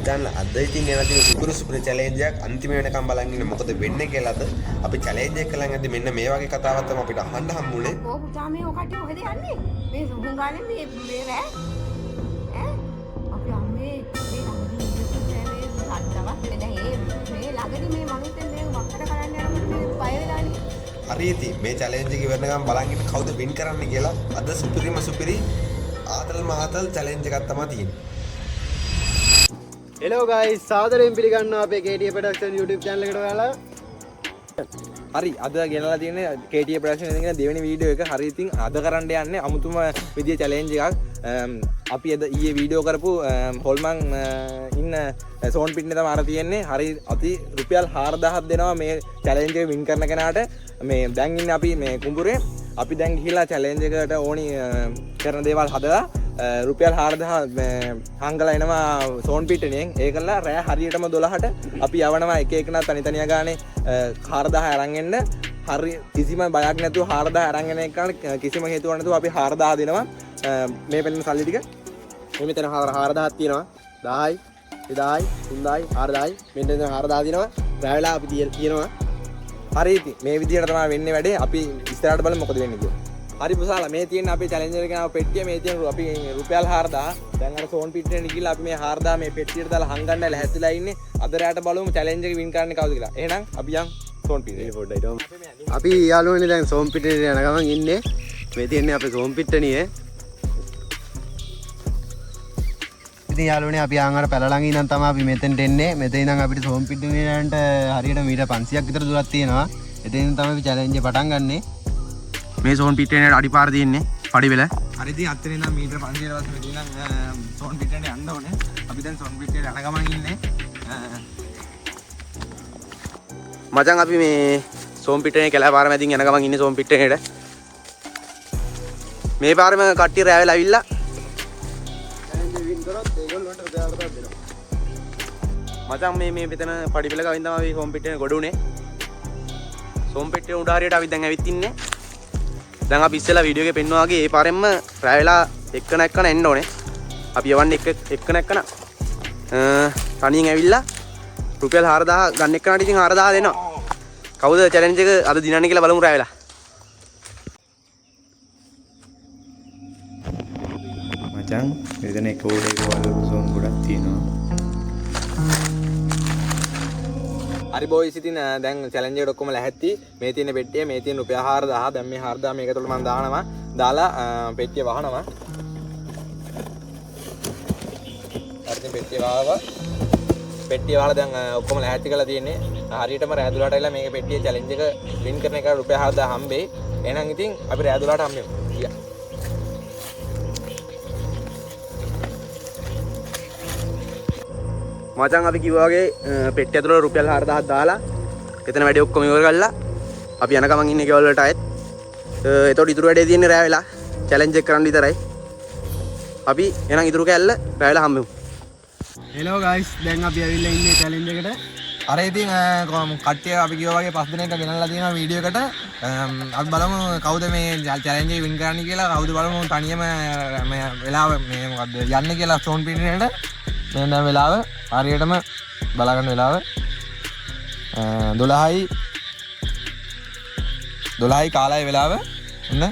දැන් අද ඉතින් එන තියෙන සුපුරු චැලෙන්ජ් එකක් අන්තිම වෙනකම් බලන් ඉන්න මොකද වෙන්නේ කියලාද අපි චැලෙන්ජ් එක කළා නැද්ද මෙන්න මේ වගේ කතාවක් තමයි අපිට අහන්න හම්බුනේ. ඕ පුතා මේ ඔකට කොහෙද යන්නේ? මේ සුහුංගානේ මේ රෑ ඈ අපි අම්මේ මේ අද්දවත් දැන් මේ ළඟදී මේ මනුස්සෙන් මේ වක්කට කරන්න යනකොට මේ බය වෙලානේ. හරි ඉතින් මේ චැලෙන්ජ් එකේ වෙනකම් බලන් ඉන්න කවුද වින් කරන්නේ කියලා අද සුපිරි ආතල් මාතල් චැලෙන්ජ් එකක් තමයි තියෙන්නේ. Hello guys, සාදරයෙන් පිළිගන්නවා අපේ KTA Production YouTube channel එකට ඔයාලා. හරි අද ගෙනලා තියෙන්නේ KTA Production එකේ දෙවෙනි වීඩියෝ එක. හරි ඉතින් අද කරන්න යන්නේ අමුතුම විදිය චැලෙන්ජ් එකක්. අපි අද ඊයේ වීඩියෝ කරපු හොල්මන් ඉන්න සෝන් පිට්නේ තමයි අර තියෙන්නේ. හරි අපි රුපියල් 4000ක් දෙනවා මේ චැලෙන්ජ් එක වින් කරන කෙනාට. මේ දැන් ඉන්නේ අපි මේ කුඹුරේ. අපි දැන් ගිහිලා චැලෙන්ජ් එකට ඕනි කරන දේවල් හදලා රුපියල් 4000 හංගලා එනවා සෝන් පිට්ටනියෙන්. ඒකලා රෑ හරියටම 12ට අපි යවනවා එක එකනා තනි තනිය ගානේ 4000 අරන් එන්න. හරි කිසිම බයක් නැතුව 4000 අරන් එන එක කිසිම හේතුවක් නැතුව අපි 4000 දෙනවා. මේ පෙන්න සල්ලි ටික මේ මෙතන 4000ක් තියෙනවා. 10යි 2000යි 3000යි 4000යි මෙන්න 4000 දෙනවා. රෑ වෙලා අපි තියෙනවා. හරි ඉතින් මේ විදිහට තමයි වෙන්නේ වැඩේ. අපි ඉස්සරහට බලමු මොකද වෙන්නේ කියලා. හරි පුසාලා මේ තියෙන අපේ චැලෙන්ජර් එකේ නාම පෙට්ටිය මේ තියෙන අපි රුපියල් 4000 දැන් අර සෝන් පිට්ටේට ගිහලා අපි මේ 4000 මේ පෙට්ටියට දාලා හංගන්න ලැහැත්තිලා ඉන්නේ. අද රැට බලමු චැලෙන්ජ් එක වින් කරන්නේ කවුද කියලා. එහෙනම් අපි යන් සෝන් පිට්ටේ පොඩ්ඩයි අපි යාළුවනේ දැන් සෝන් පිටේට යන ගමන් ඉන්නේ. මේ තියෙන්නේ අපේ සෝන් පිට්ටනියේ. ඉතින් යාළුවනේ අපි ආන් අර පැල ළඟ ඉඳන් තමයි අපි මෙතෙන්ට එන්නේ. මෙතන ඉඳන් අපිට සෝන් පිට්ටනියට හරියට මීටර් 500ක් විතර දුරක් තියෙනවා. එතනින් තමයි අපි චැලෙන්ජ් එක පටන් ගන්නෙ. මේ සෝන් පිට්ටේට අඩිපාර තියෙන්නේ පඩි වෙල. හරි ඉතින් අතන ඉඳන් මීටර 500 වත් මෙතන ඉඳන් සෝන් පිටේට යන්න ඕනේ. අපි දැන් සෝන් පිටේට යන ගමන් ඉන්නේ. මචං අපි මේ සෝන් පිට්ටනේ කැලෑ පාර මැදින් යන ගමන් ඉන්නේ සෝන් පිට්ටනේට. මේ පාරෙම කට්ටිය රෑ වෙලා ඇවිල්ලා මචං මේ මෙතන පඩි පෙළ ගවින් තමයි සෝන් පිට්ටනේ ගොඩ උනේ. සෝන් පිට්ටේ උඩ හරියට අපි දැන් ඇවිත් ඉන්නේ. දැන් අපි ඉස්සෙල්ලා වීඩියෝ එකේ පෙන්වුවා වගේ ඒ පාරෙන්ම රෑ වෙලා එක්කන එන්න ඕනේ. අපි යවන්නේ එක්කන තනියෙන් ඇවිල්ලා රුපියල් 4000 ගන්න එක්කනට ඉතින් 4000 දෙනවා. කවුද චැලෙන්ජ් එක අද දිනන්නේ කියලා බලමු රෑ වෙලා. මචං මෙතන එක ඕඩර් එක වල සෝන් ගොඩක් තියෙනවා. හරි බොයිස් ඉතින් දැන් චැලෙන්ජ් එකට ඔක්කොම ලැහැත්ති. මේ තියෙන පෙට්ටිය මේ තියෙන රුපියල් 4000. දැන් මේ 4000 මේක ඇතුළට මම දානවා. දාලා පෙට්ටිය වහනවා. හරි පෙට්ටිය වහවා. පෙට්ටිය වහලා දැන් ඔක්කොම ලැහැත්ති කරලා තියෙන්නේ. හරියටම රෑ 12ට ඇවිල්ලා මේක පෙට්ටිය චැලෙන්ජ් එක වින් කරන එක රුපියල් 4000 හම්බෙයි. එහෙනම් ඉතින් අපි රෑ 12ට හම්බෙමු. ගියා. මචං අපි කිව්වා වගේ පෙට්ටිය ඇතුළට රුපියල් 4000ක් දාලා එතන වැඩේ ඔක්කොම ඉවර කරලා අපි යන ගමන් ඉන්නේ ගෙවල් වලට ආයෙත්. එතකොට ඉතුරු වැඩේ තියෙන්නේ රෑ වෙලා චැලෙන්ජ් එක කරන්න විතරයි. අපි එහෙනම් ඉතුරු කැල්ල රෑ වෙලා හම්බෙමු. හෙලෝ ගයිස් දැන් අපි ඇවිල්ලා ඉන්නේ චැලෙන්ජ් එකට. අර ඉතින් කට්ටිය අපි කිව්වා වගේ 5 දිනකට ගෙනල්ලා තියෙනවා වීඩියෝ එකට. අපි බලමු කවුද මේ චැලෙන්ජ් එක වින් කරන්නේ කියලා. කවුද බලමු තනියම මේ වෙලාව මේ මොකද්ද යන්නේ කියලා සෝන් පිටිනේට. මේ දැන් වෙලාව හරියටම බලා ගන්න වෙලාව 12යි කාලයි වෙලාව. ඔන්න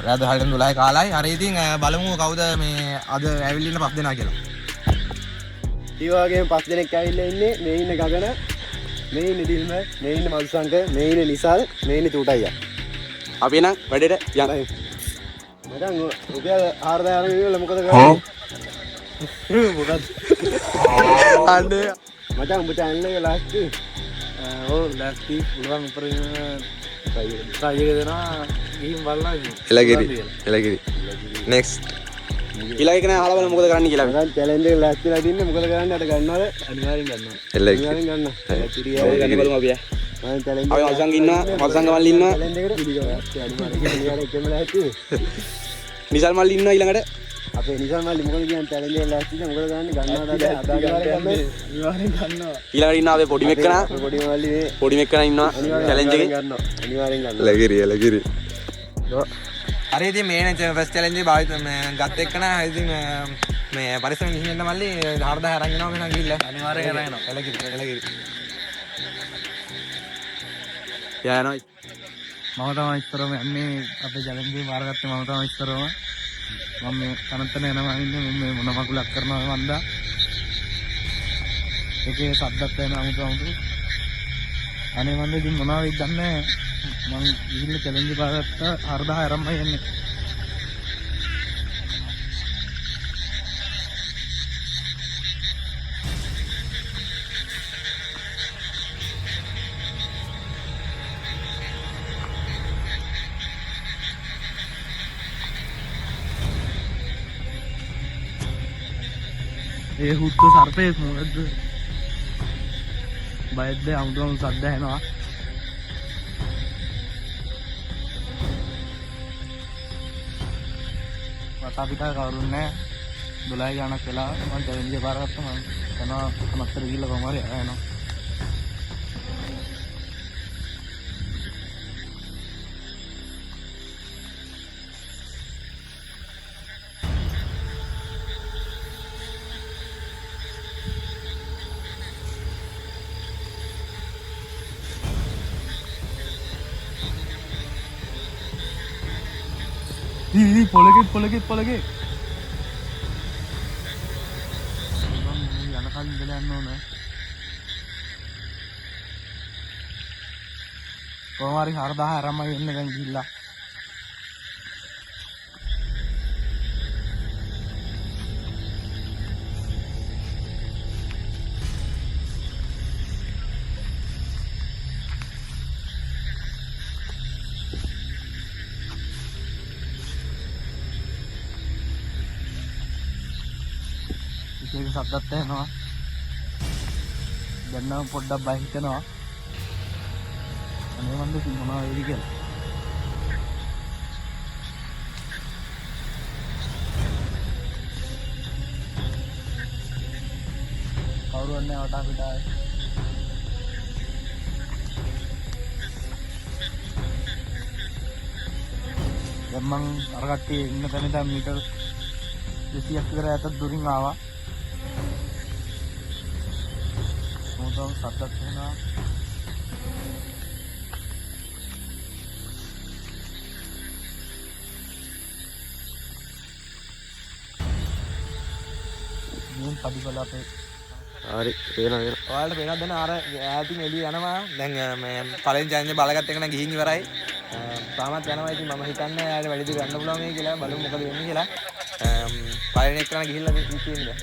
රාද හරියටම 12යි කාලයි. හරි ඉතින් බලමු කවුද මේ අද ඇවිල්ලා ඉන්න 5 දෙනා කියලා. ඒ වගේම 5 දෙනෙක් ඇවිල්ලා ඉන්නේ. මේ ඉන්න ගගන, මේ ඉන්න දිල්ම, මේ ඉන්න මල්සංක, මේ ඉන්න නිසල්, මේ ඉන්න තුටයියා. අපි එනම් වැඩේට යන්න. මචං රුපියල් 4000 අරගෙන ඉවරලා මොකද කරන්නේ? මොකද? අනේ මචං උඹ channel එක ලාස්ටි. ඔව් ලාස්ටි පුළුවන් උපරිම try එක දෙනවා ගිහින් බලලා ඉන්න. එලගිරි. next. ඊළඟ එක නෑ අහලා බලමු මොකද කරන්න කියලා. මචං challenge එක ලාස්ටිලා දින්නේ මොකද කරන්නේ? අර ගන්නවද? අනිවාර්යෙන් ගන්නවා. එලගිරි. ගන්න. ගන්න බලමු අපි. මම challenge අපි වල්සංග ඉන්නවා. වල්සංග මල්ලි ඉන්නවා. challenge එකට පිළිගන්නවා. අනිවාර්යෙන් එකම ලාස්ටි. නිසල් මල්ලි ඉන්නවා ඊළඟට. අපේ නිසල් මල්ලි මොකද කියන්නේ challenge එක ලාස්ටිලා මොකද කරන්නේ? ගන්නවද? අනිවාර්යෙන් ගන්නවා. ඊළඟට ඉන්නවා අපේ පොඩි මෙක්කනා. පොඩි මල්ලි මේ පොඩි මෙක්කනා ඉන්නවා challenge එකේ. ගන්නවා. අනිවාර්යෙන් ගන්නවා. එලගිරි. හරි ඉතින් මේ ෆස්ට් චැලෙන්ජ් එක භාවිත ගත්ත එක්කන ඉතින් මේ පරිස්සමෙන් ගිහින් එන්න මල්ලි 4000 අරන් එනවා මෙන්න ගිහිල්ලා. අනිවාර්යෙන් අරන් එනවා. එළකිරි. යනවා. මම තමයි ඉස්තරම යන්නේ අපේ ජලන්ගේ බාරගත්තේ මම තමයි ඉස්තරම. මම මේ කනතන යනවා ඉන්නේ මම මේ මොන මකුලක් කරනවා මන්දා. ඒකේ සද්දත් වෙනවා අමුතු. අනේ මන්ද ඉතින් මොනවා වෙයිද දන්නේ නැහැ. මම ගිහිල්ලා චැලෙන්ජ් බාරගත්ත 4000 අරන්මයි යන්නේ. ඒ හුත්තු සර්පේ මොකද්ද? බයද්ද අමුතුම සද්ද ඇහෙනවා. වටා පිටා කවුරුත් නැහැ. 12 ගානක් වෙලා මම චැලෙන්ජ් එක පාරගත්තා මම යනවා මත්තර ගිහලා කොහම හරි යනවා. පොලගේ යන කලින් ඉඳලා යන්න ඕන. කොහොම හරි 4000 අරන්මයි එන්නේ දැන් ගිහිල්ලා. ඒක සද්දත් එනවා. දැන් නම් පොඩ්ඩක් බය හිතෙනවා. අනේ මන්ද මොනවා වෙයිද කියලා. කවුරුත් නැහැ වටා පිටාවේ. දැන් මං අර කට්ටිය ඉන්න තැන ඉඳන් මීටර් 200ක් විතර ඈතට දුරින් ආවා. මොකද සද්දක් වෙනවා. මේ පඩිවල අපේ හරි පේනවා. ඔයාලට පේනවද දැන් අර ඈතින් එළිය යනවා. දැන් මේ පළවෙනි චැලෙන්ජ් බාලගත්ත එක නම් ගිහින් ඉවරයි. තාමත් යනවා. ඉතින් මම හිතන්නේ යාට වැඩි දුර යන්න පුළුවන් මේ කියලා. බලමු මොකද වෙන්නේ කියලා. පළවෙනි එක නම් ගිහිල්ලා ඉතින්නේ.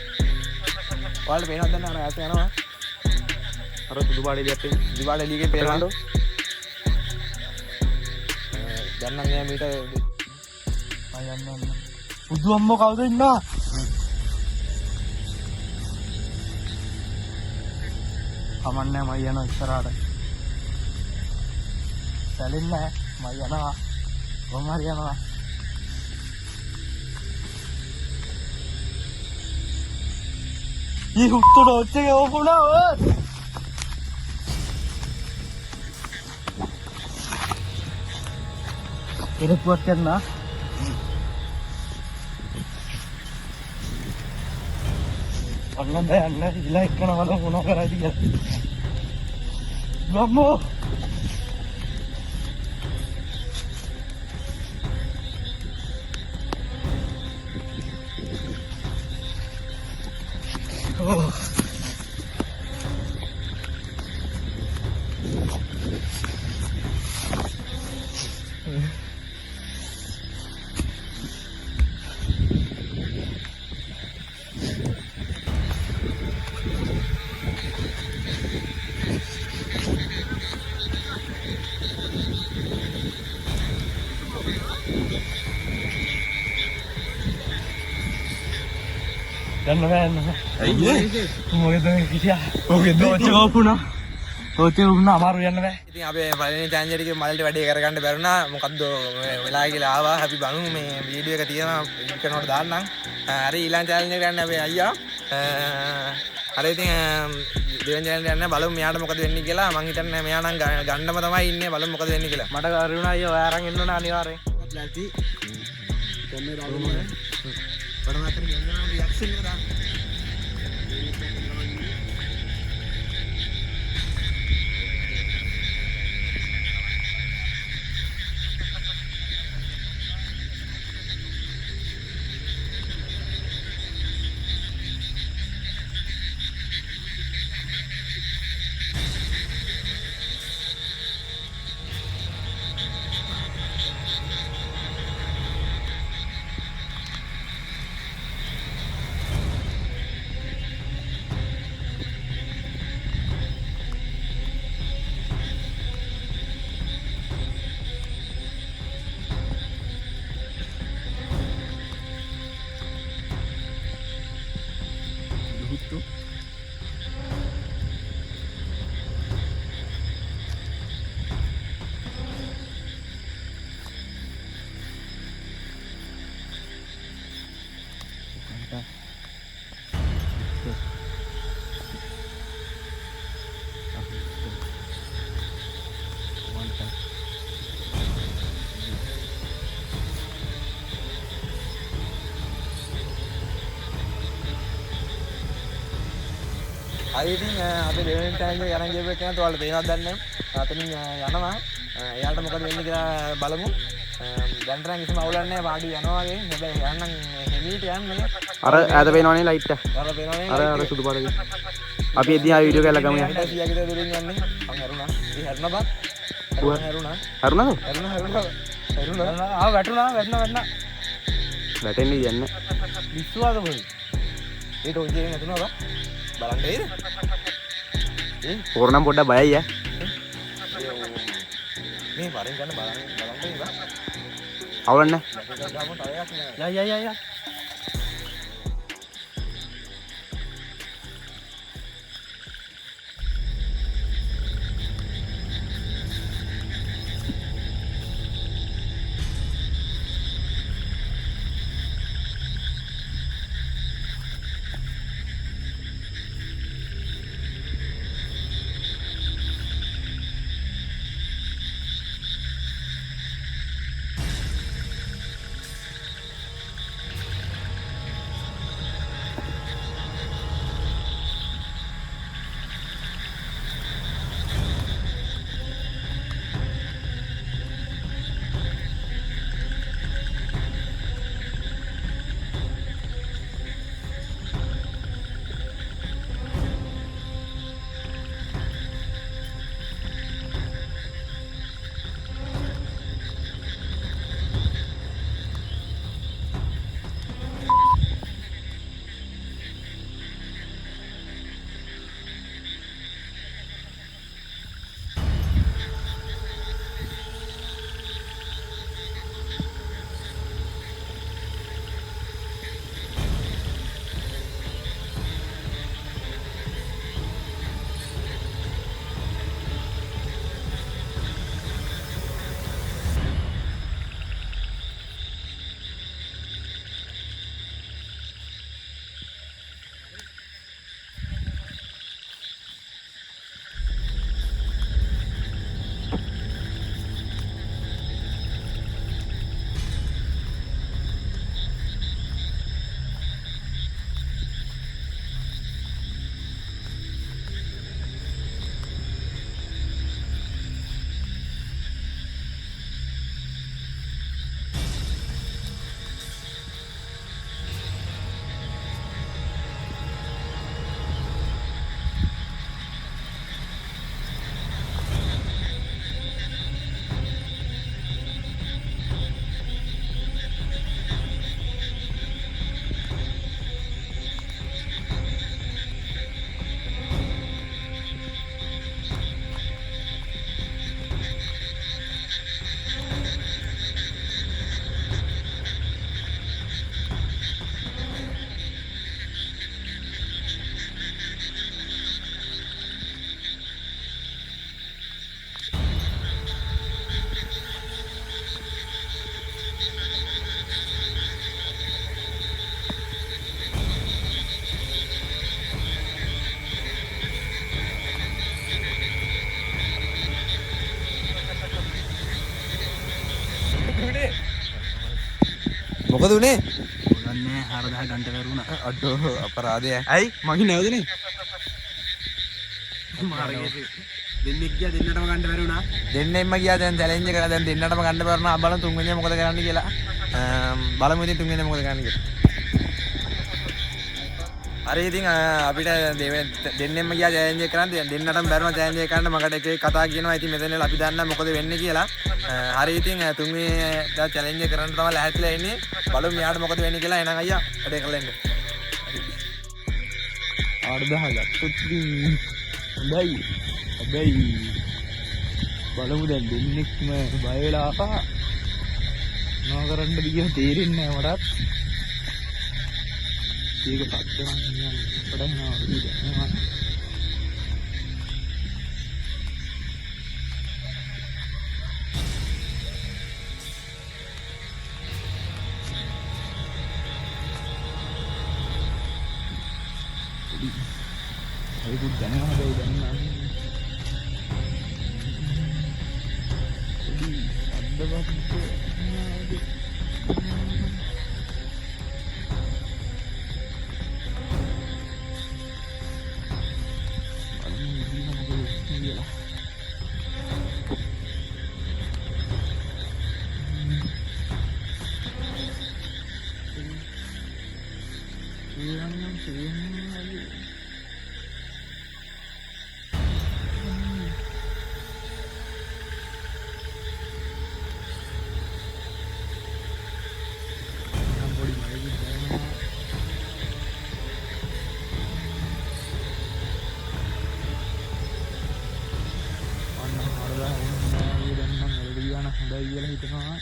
ඔයාලට පේනවද දැන් අර ඈත යනවා. අර සුදු පාට එළියක් තියෙන. සුදු පාට එළියගේ පේනවා. දැන් නම් එයා මීට යන්න. බුදු අම්මෝ කවුද ඉන්නවා? කමන්නේ මම යනවා ඉස්සරහට. සැලෙන්නේ නැහැ. මම යනවා. කොහොම හරි යනවා. ඊ හුට්ටු ඩොච් එක ඕපුණා ඔය. ඉරපුවක් කරනවා. අන්න දැන් ඉලා එක්කන වල මොනවා කරයිද කියලා. ගම්මෝ. යන්න බෑ යන්න. අයියේ මොකද කියා. ඔකේ දෝච ඕපුණා. දෝච ඕපුණා අමාරු යන්න බෑ. ඉතින් අපේ පළවෙනි චැලෙන්ජ් එකේ මල්ලට වැඩේ කරගන්න බැරුණා. මොකද්ද වෙලා කියලා ආවා. අපි බලමු මේ වීඩියෝ එක තියෙනවා කරනකොට දාන්නම්. හරි ඊළඟ චැලෙන්ජ් එකට යන්න අපේ අයියා. හරි ඉතින් දෙවෙනි චැලෙන්ජ් යන්න බලමු මෙයාට මොකද වෙන්නේ කියලා. මං හිතන්නේ මෙයා නම් ගන්නම තමයි ඉන්නේ. බලමු මොකද වෙන්නේ කියලා. මට කරුණා අයියා ඔය අරන් එන්න ඕන අනිවාර්යෙන්. ලැටි. කොන්නේ බලමු. පරමාතර කියනවා රියැක්ෂන් සිංහල දාන්න. හරි ඉතින් අපි දෙවෙනි ටයිම් එක අරන් ගියපු එක නේද ඔයාලට තේරෙනවද දන්නේ නැහැ. අතනින් යනවා. එයාට මොකද වෙන්නේ කියලා බලමු. දැන්ට නම් කිසිම අවුලක් නැහැ. පාඩි යනවා වගේ. හැබැයි යන්නම් හෙමීට යන්නේ. අර ඈත පේනවනේ ලයිට් එක. අර පේනවනේ. අර සුදු පාටක. අපි එදී ආ වීඩියෝ එකක් ගමු යා. 100 කට දුරින් යන්නේ. මම හැරුණා. ඒ හැරුණා බා. හැරුණා. හරුණාද? ආ වැටුණා. වැටෙන්නේ යන්නේ. විශ්වාස කොයි. ඒක ඔය දෙයෙන් නැතුණා බා. බලන්න එයිද? පොරනම් පොඩ්ඩක් බයයි ඈ. මේ වරෙන් ගන්න බලන්න ඉවා. අවුලක් නැහැ. යා. මොකද උනේ? උනන්නේ දහ ගන්ට කරුණා අඩෝ අපරාධය. ඇයි මගේ නැවතුනේ. දෙන්නෙක් ගියා දෙන්නටම ගන්න බැරි වුණා. දෙන්නෙම්ම ගියා දැන් චැලෙන්ජ් එක දැන් දෙන්නටම ගන්න බැරුණා. බලමු තුන්වෙනියා මොකද කරන්න කියලා. බලමු ඉතින් තුන්වෙනියා මොකද කරන්න කියලා. හරි ඉතින් අපිට දෙන්නෙම්ම ගියා චැලෙන්ජ් එක කරන්න. දෙන්නටම බැරුණා චැලෙන්ජ් එක කරන්න. මකට එක එක කතා කියනවා. ඉතින් මෙතන අපි දන්නා මොකද වෙන්නේ කියලා. හරි ඉතින් තුන්වෙනි දා චැලෙන්ජ් එක කරන්න තමයි ලැහැත්තිලා ඉන්නේ. බලමු මෙයාට මොකද වෙන්නේ කියලා. එහෙනම් අයියා වැඩේ කරලා එන්න. 8000 ගත්තොත් හොඳයි. හැබැයි බලමු දැන් දෙන්නෙක්ම බය වෙලා ආපහා මොනවා කරන්නද කියලා තේරෙන්නේ නැහැ මටත්. ඒක පස්සේ නම් පඩනවා ඉතින්. ඒක දැනගන්න බැරි දැන් නම් හොඳයි කියලා හිතනවා.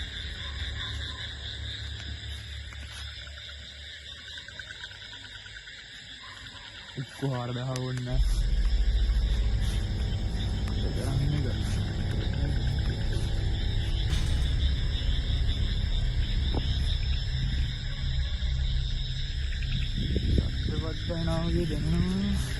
එක්ක 4000 වුණා. සත්‍යවත්තානාගේ දැනෙනවා.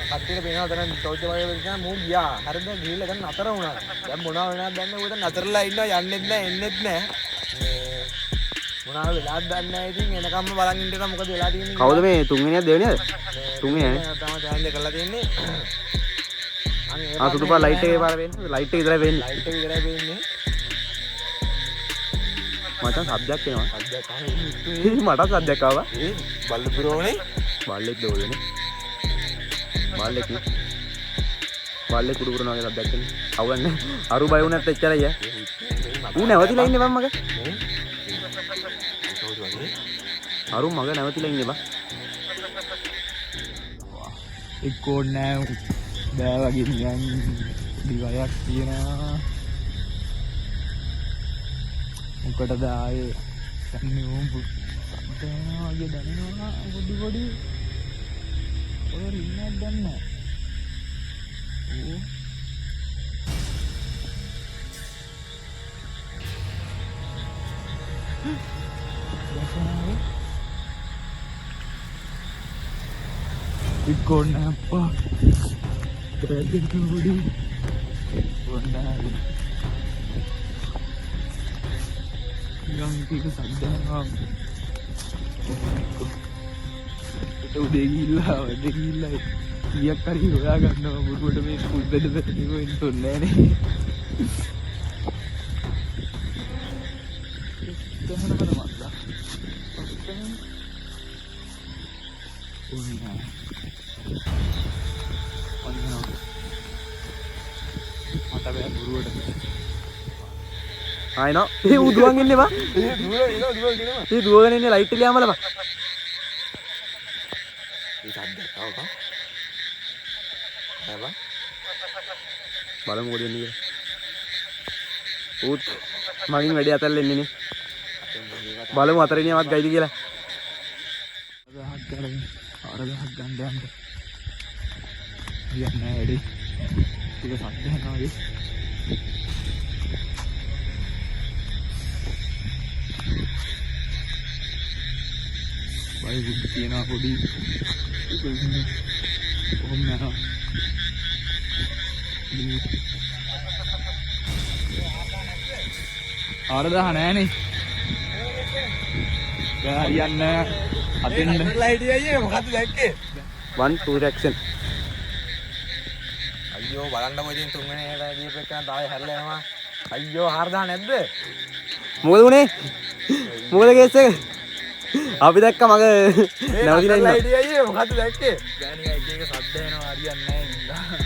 කට්ටියට පේනවා දැන් ටෝච් එක වගේ වෙන මූ ගියා. හරිද ගිහිල්ලා දැන් නතර වුණා. දැන් මොනවා වෙනවද දන්නේ නැහැ. උතන නතරලා ඉන්නවා යන්නෙත් නැහැ එන්නෙත් නැහැ. මොනවා වෙලාද දන්නේ නැහැ. ඉතින් එනකම්ම බලන් ඉන්න එක මොකද වෙලා තියෙන්නේ. කවුද මේ තුන්වෙනියද දෙවෙනියද? තුන්වෙනියනේ. තමයි චැලෙන්ජ් කරලා තියෙන්නේ. සුදු පාට ලයිට් එකේ පාර වෙන්නේ. ලයිට් එක විතරයි වෙන්නේ. ලයිට් එක විතරයි වෙන්නේ. මචං සබ්ජෙක්ට් එනවා. සබ්ජෙක්ට් ආවේ. මට සබ්ජෙක්ට් ආවා. ඒ බල්ල පුරෝනේ. බල්ලෙක් දෝලනේ. බල්ලෙක් නේ. බල්ලෙක් කුඩු කරනවා වගේ සබ්ජෙක්ට් එන්නේ. අවුලන්නේ. අරු බය වුණත් එච්චරයි යා. ඌ නැවතිලා ඉන්නේ බං මගේ. අරු මගේ නැවතිලා ඉන්නේ බං. එක්කෝ නෑ බෑ වගේ නියන් දිවයක් තියෙනවා. මොකටද ආයේ සම්මේ උඹ සම්පූර්ණವಾಗಿ දැනෙනවා පොඩි ඔය රින්නක් ගන්න. ඕ එක්කෝ නෑ අප්පා බෑදෙට පොඩි වන්දාලි yang kita sadar itu udah gila tiap kali gue agak nama udah main udah gue internet nih jangan apa masalah ආයනෝ ඒ උදුවන් ඉන්නේ බා ඒ දුවගෙන ඉන්නේ ලයිට් එක ලියාම බලපන් ඒ සද්දයක් ආවකා හැබා බලමු මොකද වෙන්නේ කියලා උත් මගින් වැඩි අතල්ලා එන්නේ නේ බලමු අතරේනියවත් ගයිද කියලා 1000ක් ගන්න යන්න යන්නේ නැහැ එඩි ටික සද්ද යනවා වගේ බයි බුද්ධ තියනවා පොඩි කොහොම යනවා ආරදහ නෑනේ හරියන්නේ අතින් ලයිට් අයියේ මොකද්ද දැක්කේ 1 2 reaction අයියෝ බලන්නකො ඉතින් තුන්වෙනි එකට ගියපු එක තායි හැරලා යනවා අයියෝ 4000 නැද්ද මොකද උනේ මොකද කේස් එක අපි දැක්ක මග නැවතිලා ඉන්නවා ලයිට් අයියේ මොකද්ද දැක්කේ ගෑණියා එක එක සද්ද එනවා හරියන්නේ නැහැ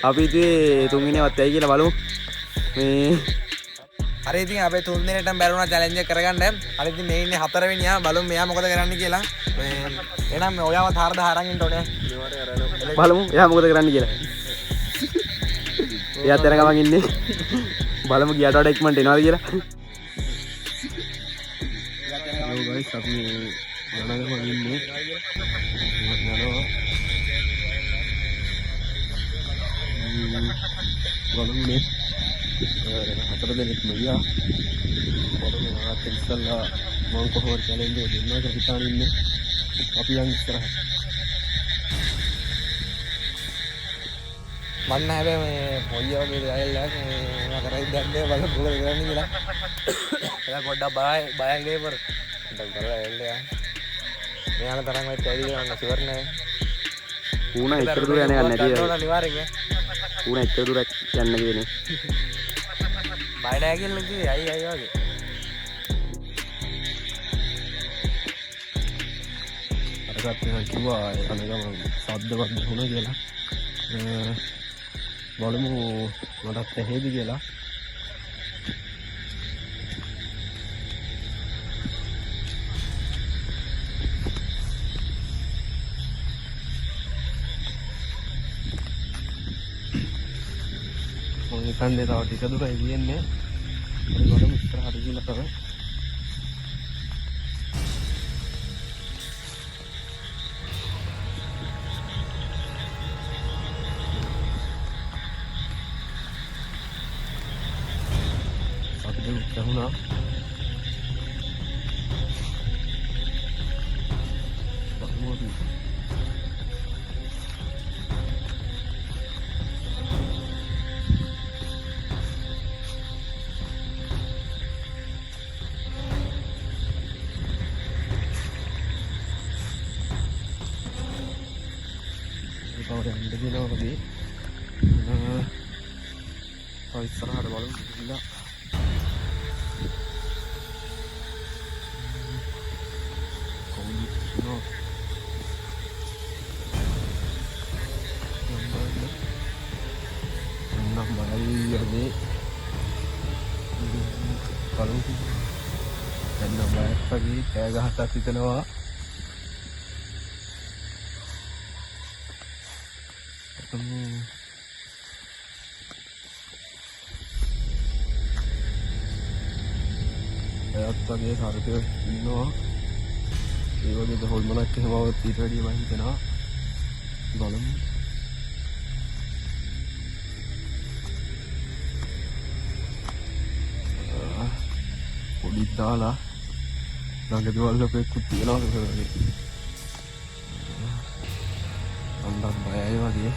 අපි ඉතින් තුන්වෙනියවත් ඇයි කියලා බලමු මේ හරි ඉතින් අපේ තුන් දිනටම බැරුණා චැලෙන්ජ් එක කරගන්න. හරි ඉතින් මේ ඉන්නේ හතරවෙනියා බලමු මෙයා මොකද කරන්නේ කියලා. මේ එහෙනම් ඔයාවත් 4000 අරන් ඉන්න ඕනේ. බලමු එයා මොකද කරන්නේ කියලා එයාත් එන ගමන් ඉන්නේ බලමු ගියාට වඩා ඉක්මනට එනවාද කියලා හලෝ ගයිස් අපි යනගම ඉන්නේ බලමු මේ හතර දෙනෙක් මෙයා බලමු ආත් ඉස්සල්ලා මම කොහොමද චැලෙන්ජ් එක දෙන්නවා කියලා හිතාන ඉන්නේ අපි යන් ඉස්සරහට මන්න හැබැයි මේ පොయ్య වගේ දෙයක් මොනවා කරයිද දන්නේ බලමු මොකද කරන්නේ කියලා එයා පොඩ්ඩක් බයයි ගේපර පොඩ්ඩක් කරලා එල්ල යන්න මේ යන තරම් වෙයි ඇවිල්ලා යන්න ෂුවර් නෑ ඌණ එච්චර දුර යන්නේ නැති අනිවාර්යෙන් ඌණ එච්චර දුර යන්න කියන්නේ බය නෑ කියලා කිව්වේ අයි වගේ අරකට කිව්වා අනගම සද්දවත් වුණා කියලා බලමු මටත් ඇහෙයිද කියලා මම හිතන්නේ තව ටික දුරයි කියන්නේ හරි බලමු ඉස්සරහට ගිහලා තමයි Kahuna Bakmodi Kalau yang begini lagi kalau istirahat ada balon gila ini kalau dan nambah lagi kayak atas itu nawa ketemu kayak tadi harusnya ini ini udah hormonal kehebatan tidak di mana kena dalam දාලා ළඟදී වල්ලපෙක් තියනවා වගේ අම්බක් බයයි වගේ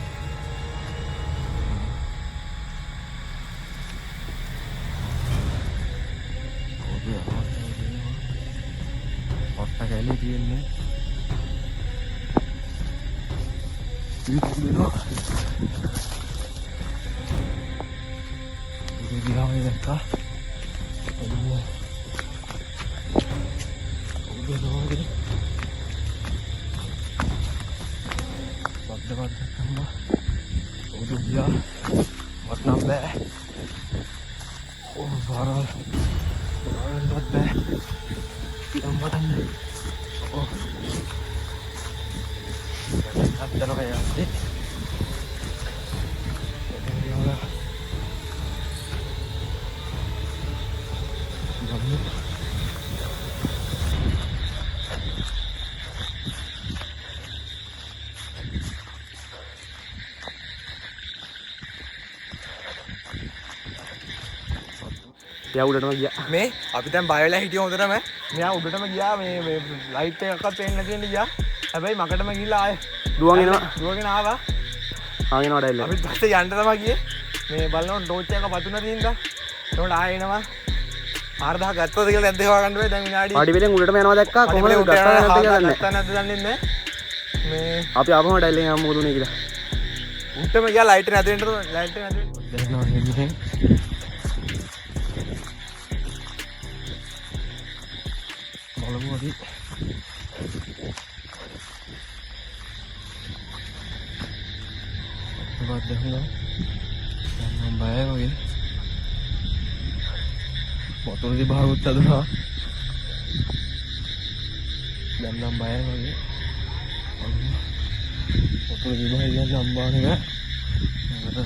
ඔක්ක කැලේ තියෙන්නේ ඉතින්නවා ඉතින් ගියාම දැක්කා Udah ya, buat nambah. යා උඩටම ගියා. මේ අපි දැන් බය වෙලා හිටිය හොඳටම මෙයා උඩටම ගියා මේ ලයිට් එකක්වත් පේන්නේ නැති වෙන්න ගියා. හැබැයි මකටම ගිහලා ආයේ දුවන් එනවා. දුවගෙන ආවා. ආගෙනවට ඇල්ල. අපි පස්සේ යන්න තමයි ගියේ. මේ බලනකොට ටෝච් එක පතුන තියෙනවා. ඒකට ආයෙ එනවා. 4000 ගත්තොද කියලා නැද්ද හොයාගන්න බෑ දැන් විනාඩි. පාඩි පිටින් උඩටම යනවා දැක්කා කොහොමද ගත්තා නැද්ද කියලා දන්නේ ගත්තා නැද්ද දන්නේ නැහැ. මේ අපි ආපහු ඩයිල් එකෙන් මොකද උනේ කියලා. උන්ටම ගියා ලයිට් නැති වෙන්න ලයිට් නැති වෙන්න. බලමු අපි. මොකක්ද හංගා? මම බයයි වගේ. මොතොර දිභාගුත් අදුනා. දැන් නම් බයයි වගේ. මොතොර දිභාගය ගැන අම්බානේ නෑ. මට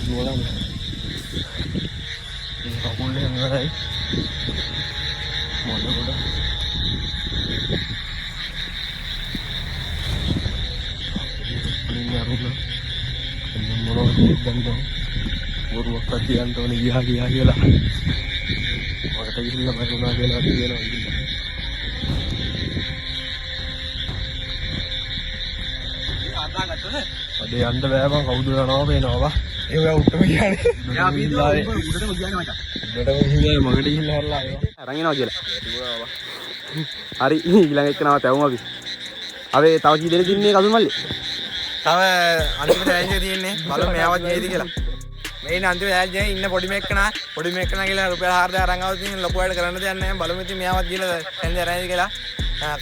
දුවලා මේ කකුල් එක නරයි. මොන ගොඩ. මොනවද කියන්න ඕනේ ගියා කියලා. මට ගිහිල්ලා මරුණා කියලා කියනවා ඉතින්. අද යන්න බෑ මං කවුද යනවා පේනවා. ඒ ඔයා උඩටම ගියානේ. යා අපි උඩටම ගියානේ මචං. උඩටම ගියා මගට ගිහිල්ලා හරලා ආවා. අරන් එනවා කියලා. හරි ඊළඟ එක්කනවා තැවුම අපි. අපි තව කී දෙනෙක් ඉන්නේ කඳුළු මල්ලේ? තව අන්තිම චැලෙන්ජ් එක තියෙන්නේ. බලමු මෙයාවත් ගියේද කියලා. මේ ඉන්න අන්තිම චැලෙන්ජ් එකේ ඉන්න පොඩි මේකනා කියලා රුපියල් 4000 අරන් ආවොත් ඉතින් ලොකු වැඩ කරන්න දෙයක් නැහැ. බලමු ඉතින් මෙයාවත් ගිහලා චැලෙන්ජ් අරන් කියලා.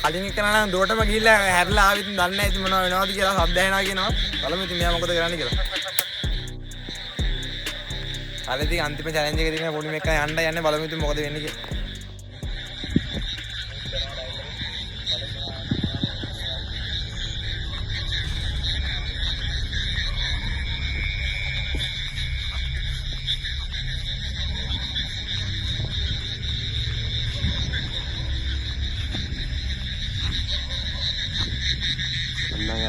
කලින් එක්කනා නම් දුවටම ගිහිල්ලා හැරලා ආවෙත් දන්නේ නැහැ ඉතින් මොනව වෙනවද කියලා සද්ද ඇහෙනවා කියනවා. බලමු ඉතින් මෙයා මොකද කරන්නේ කියලා. අර ඉතින් අන්තිම චැලෙන්ජ් එකේ තියෙන පොඩි මේකනා යන්නේ බලමු ඉතින් මොකද වෙන්නේ කියලා.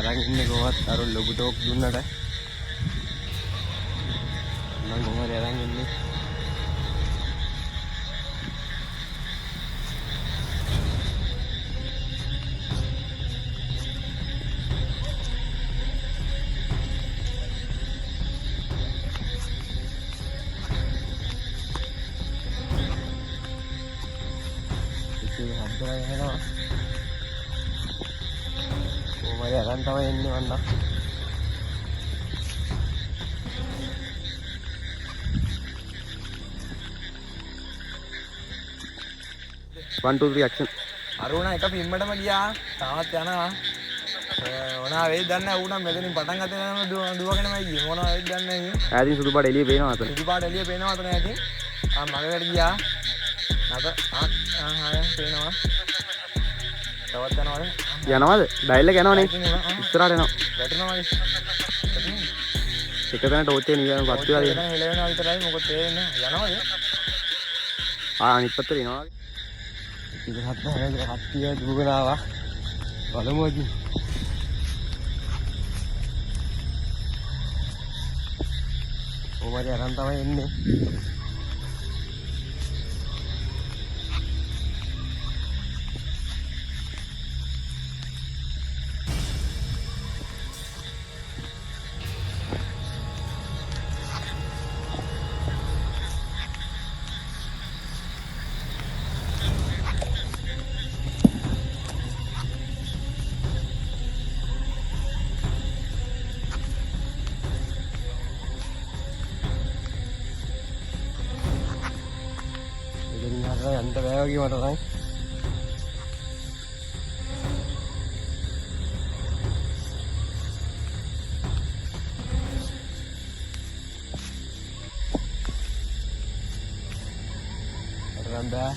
අරන් ඉන්නේ කොහොමද අර ලොකු ටෝක් දුන්නට මම කොහොමද අරන් ඉන්නේ 1 2 3 action. අරුණා එක පිම්මටම ගියා. තාමත් යනවා. මොනවා වෙයිද දන්නේ නැහැ. ඌ නම් මෙතනින් පටන් ගත්තේ නේද දුවගෙනමයි ගියේ. මොනවා වෙයිද දන්නේ නැහැ. ඈතින් සුදු පාට එළිය පේනවා අතන. සුදු පාට එළිය පේනවා අතන ඈතින්. මගකට ගියා. නැත පේනවා. තවත් යනවද? යනවද? ඩයල් එක යනවනේ. ඉස්සරහට එනවා. වැටෙනවා වගේ. එක තැන ටෝච් එක නිකන් වත් වෙලා තියෙනවා. හෙලවෙනවා විතරයි මොකද තේරෙන්නේ. යනවද? අනිත් පැත්තට එනවා. ඉතින් කට්ටිය දුවගෙන ආවා. බලමු ඉතින්. ඕමරි අරන් තමයි එන්නේ. යන්න බෑ වගේ මට තමයි. බෑ.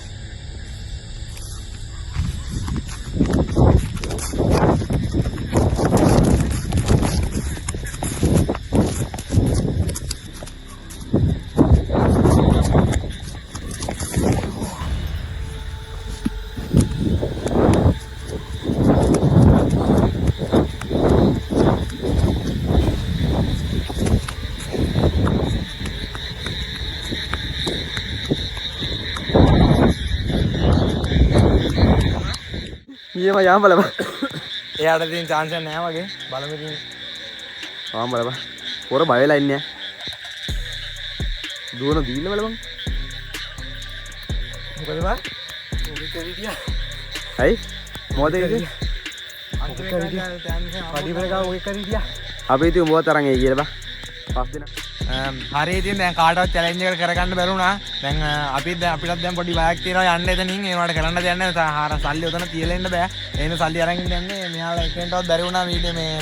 ඊයම යාම් බලපන්. එයාට තියෙන chance එක නෑ වගේ. බලමු ඉතින්. ආම් බලපන්. පොර බය වෙලා ඉන්නේ. දුවන දීන්න බලපන්. මොකද බා? ඔබ කවිදියා. හයි. මොකද ඒක? පඩිවල ගාව ඔය කවිදියා. අපි ඉතින් උඹවත් අරන් එයි කියලා බා. පස් දෙනා. හරි ඉතින් දැන් කාටවත් challenge එක කරගන්න බැරුණා. දැන් අපිටත් දැන් පොඩි බයක් තියෙනවා යන්න එතනින්. ඒවට කරන්න දෙයක් නැහැ. සල්ලි උතන තියලා ඉන්න බෑ. එහෙනම් සල්ලි අරන් ඉන්න යන්නේ. මෙයාලා එකෙන්ටවත් බැරි වුණා වීඩියෝ මේ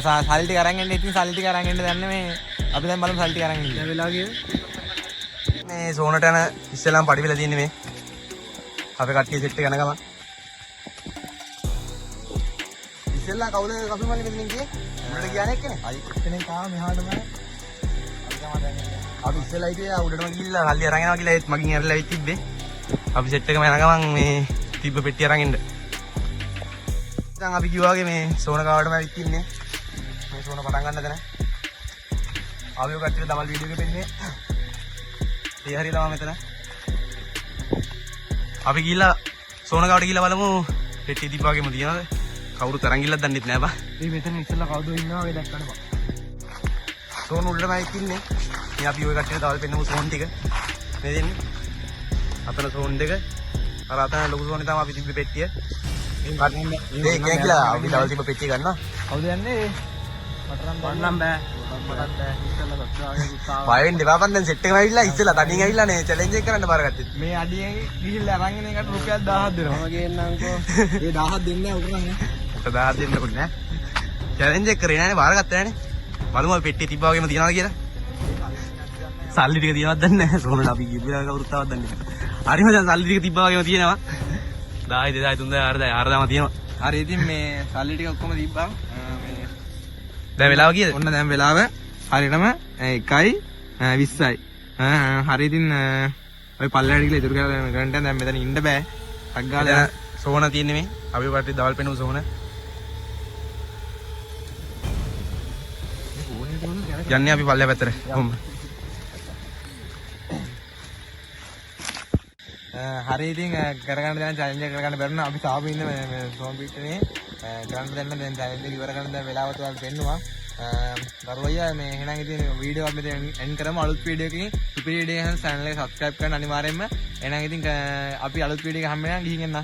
සල්ලි ටික අරන් එන්න. ඉතින් සල්ලි ටික අරන් එන්න දන්නේ මේ අපි දැන් බලමු සල්ලි ටික අරන් එන්න. දැන් වෙලා ගියේ. මේ සෝනට යන ඉස්සෙල්ලාම පඩිවිලා තියෙන්නේ මේ. අපේ කට්ටිය සෙට් එක යන ගම. ඉස්සෙල්ලා කවුද කපි මල්ලි මෙතනින් ගියේ? උඩට ගියානේ එක්කනේ. අයි එක්කනේ කාම මෙහාටම. අපි ඉස්සෙල්ලා හිටියේ උඩටම ගිහිල්ලා සල්ලි අරන් යනවා කියලා ඒත් මගින් ඇරලා වෙච්ච තිබ්බේ. අපි සෙට් එකම යන ගමන් මේ තිබ්බ පෙට්ටිය අරන් එන්න. දැන් අපි කිව්වා වගේ මේ සෝන කාවටම ඇවිත් ඉන්නේ. මේ සෝන පටන් ගන්න තැන. ආවියෝ කට්ටිය දවල් වීඩියෝ එකේ පෙන්නේ. ඒ හරිය තමයි මෙතන. අපි ගිහිල්ලා සෝන කාවට ගිහිල්ලා බලමු පෙට්ටිය තිබ්බා වගේම තියනවද? කවුරුත් අරන් ගිල්ලක් දන්නෙත් නෑ බා. මේ මෙතන ඉස්සෙල්ලා කවුද ඉන්නවා වගේ දැක්කම. සෝන උඩටම ඇවිත් ඉන්නේ. මේ අපි ওই කට්ටියට දවල් පෙන්නමු සෝන් ටික. මේ දෙන්නේ. අතන සෝන් දෙක. අර අතන ලොකු සෝනේ තමයි අපි තිබ්බේ පෙට්ටිය. මේ කියලා අපි දවල් තිබ්බ පෙට්ටිය ගන්නවා. කවුද යන්නේ? මට නම් බෑ. මටත් බෑ. ඉස්සෙල්ලා ගත්තා වගේ බය වෙන්න එපා දැන් සෙට් එකම ඇවිල්ලා ඉස්සෙල්ලා තනියෙන් ඇවිල්ලා නේ චැලෙන්ජ් එක කරන්න බාරගත්තේ. මේ අඩියෙන් ගිහිල්ලා අරන් එන එකට රුපියල් 1000ක් දෙනවා. මම ගේන්නම්කෝ. ඒ 1000ක් දෙන්නේ නැහැ උඩ නම්. 1000ක් දෙන්නකොට නෑ. චැලෙන්ජ් එක කරේ නෑනේ බාරගත්තා නෑනේ. බලමු අපි පෙට්ටිය තිබ්බා වගේම තියනවද කියලා. සල්ලි ටික තියනවද දන්නේ නැහැ. සෝනට අපි කිව්වා කවුරුත් තාවත් දන්නේ නැහැ. හරිම දැන් සල්ලි ටික තිබ්බා වගේම තියෙනවා. 1000 2000 3000 4000 තියෙනවා. හරි ඉතින් මේ සල්ලි ටික ඔක්කොම තිබ්බා. මේ දැන් වෙලාව කීයද? ඔන්න දැන් වෙලාව හරියටම 1යි 20යි. හරි ඉතින් ඔය පල්ලෙහාට ගිහලා ඉතුරු කරලා ගන්න දැන් මෙතන ඉන්න බෑ. ටක් ගාලා සෝන තියෙන්නේ මේ. අපි වට දවල් පෙන්නු සෝන. යන්නේ අපි පල්ලෙහා පැත්තට. කොහොම. හරි ඉතින් කරගන්න දැන් චැලෙන්ජ් එක කරගන්න බැරුණා. අපි තාම ඉන්න මේ සෝම් පිටනේ කරන්න දෙන්න දැන් චැලෙන්ජ් එක ඉවර කරන්න දැන් වෙලාවත් ඔයාලට පෙන්නුවා. දරුවයියා මේ එහෙනම් ඉතින් වීඩියෝ අපි මෙතන එන්ඩ් කරමු. අලුත් වීඩියෝ එකකින් සුපිරි වීඩියෝ එකෙන් channel එක subscribe කරන්න අනිවාර්යෙන්ම. එහෙනම් ඉතින් අපි අලුත් වීඩියෝ එක හැම වෙලාවෙම ගිහින් එන්න.